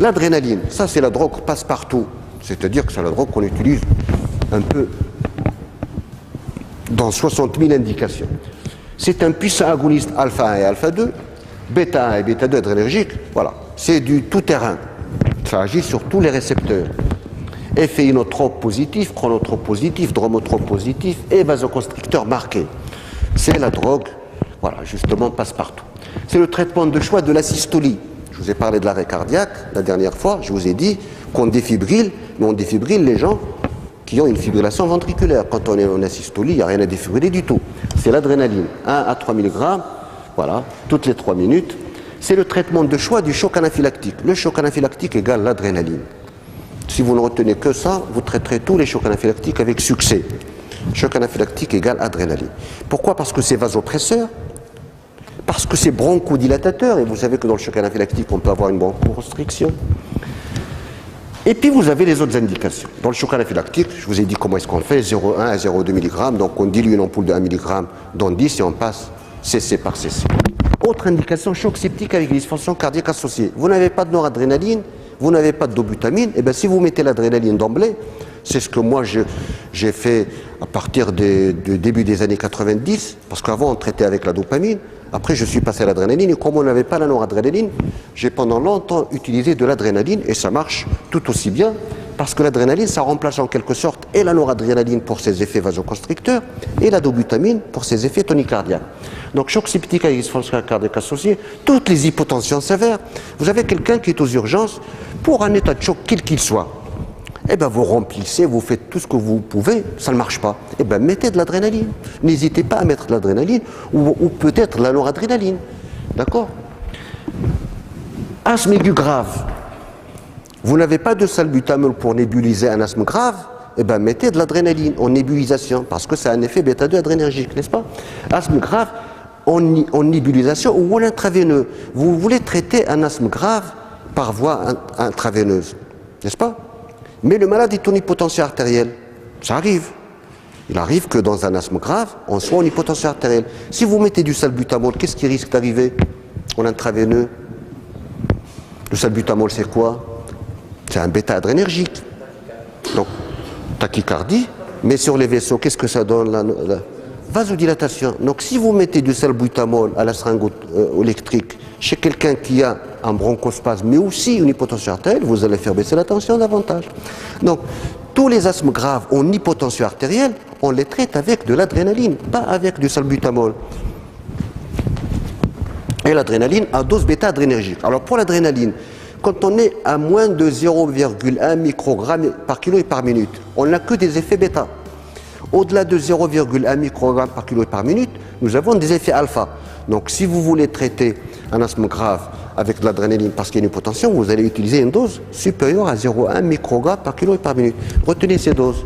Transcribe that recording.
L'adrénaline, ça c'est la drogue passe-partout. C'est-à-dire que c'est la drogue qu'on utilise un peu dans 60 000 indications. C'est un puissant agoniste alpha 1 et alpha 2, bêta 1 et bêta 2 adrénergique. Voilà, c'est du tout-terrain. Ça agit sur tous les récepteurs. Effet inotrope positif, chronotrope positif, dromotrope positif et vasoconstricteur marqué. C'est la drogue, voilà, justement, passe-partout. C'est le traitement de choix de la systolie. Je vous ai parlé de l'arrêt cardiaque la dernière fois. Je vous ai dit qu'on défibrille, mais on défibrille les gens qui ont une fibrillation ventriculaire. Quand on est en asystolie, il n'y a rien à défibriller du tout. C'est l'adrénaline, 1 à 3 mg, voilà, toutes les 3 minutes. C'est le traitement de choix du choc anaphylactique. Le choc anaphylactique égale l'adrénaline. Si vous ne retenez que ça, vous traiterez tous les chocs anaphylactiques avec succès. Choc anaphylactique égale adrénaline. Pourquoi? Parce que c'est vasopresseur, parce que c'est bronchodilatateur, et vous savez que dans le choc anaphylactique, on peut avoir une bronchoconstriction. Et puis vous avez les autres indications. Dans le choc anaphylactique, je vous ai dit comment est-ce qu'on fait, 0,1 à 0,2 mg, donc on dilue une ampoule de 1 mg dans 10 et on passe cc par cc. Autre indication, choc septique avec dysfonction cardiaque associée. Vous n'avez pas de noradrénaline, vous n'avez pas de dobutamine, et bien si vous mettez l'adrénaline d'emblée, c'est ce que moi j'ai fait à partir du début des années 90, parce qu'avant on traitait avec la dopamine, après je suis passé à l'adrénaline, et comme on n'avait pas la noradrénaline, j'ai pendant longtemps utilisé de l'adrénaline, et ça marche tout aussi bien, parce que l'adrénaline, ça remplace en quelque sorte et la noradrénaline pour ses effets vasoconstricteurs, et la dobutamine pour ses effets tonicardiaques. Donc choc septique avec dysfonction cardiaque associée, toutes les hypotensions sévères, vous avez quelqu'un qui est aux urgences pour un état de choc quel qu'il soit. Eh bien, vous remplissez, vous faites tout ce que vous pouvez, ça ne marche pas. Eh bien, mettez de l'adrénaline. N'hésitez pas à mettre de l'adrénaline ou peut-être la noradrénaline. D'accord? Asthme aigu grave. Vous n'avez pas de salbutamol pour nébuliser un asthme grave? Eh bien, mettez de l'adrénaline en nébulisation parce que ça a un effet bêta-2 adrénergique, n'est-ce pas? Asthme grave en nébulisation ou en intraveineux. Vous voulez traiter un asthme grave par voie intraveineuse, n'est-ce pas? Mais le malade est en hypotension artérielle. Ça arrive. Il arrive que dans un asthme grave, on soit en hypotension artérielle. Si vous mettez du salbutamol, qu'est-ce qui risque d'arriver en intraveineux? Le salbutamol, c'est quoi? C'est un bêta-adrénergique. Donc, tachycardie. Mais sur les vaisseaux, qu'est-ce que ça donne? La vasodilatation. Donc, si vous mettez du salbutamol à la seringue électrique chez quelqu'un qui a un bronchospasme, mais aussi une hypotension artérielle, vous allez faire baisser la tension davantage. Donc, tous les asthmes graves en hypotension artérielle, on les traite avec de l'adrénaline, pas avec du salbutamol. Et l'adrénaline à dose bêta-adrénergique. Alors, pour l'adrénaline, quand on est à moins de 0,1 microgramme par kilo et par minute, on n'a que des effets bêta. Au-delà de 0,1 microgramme par kilo et par minute, nous avons des effets alpha. Donc, si vous voulez traiter un asthme grave avec de l'adrénaline parce qu'il y a une hypotension, vous allez utiliser une dose supérieure à 0,1 microgramme par kilo et par minute. Retenez ces doses.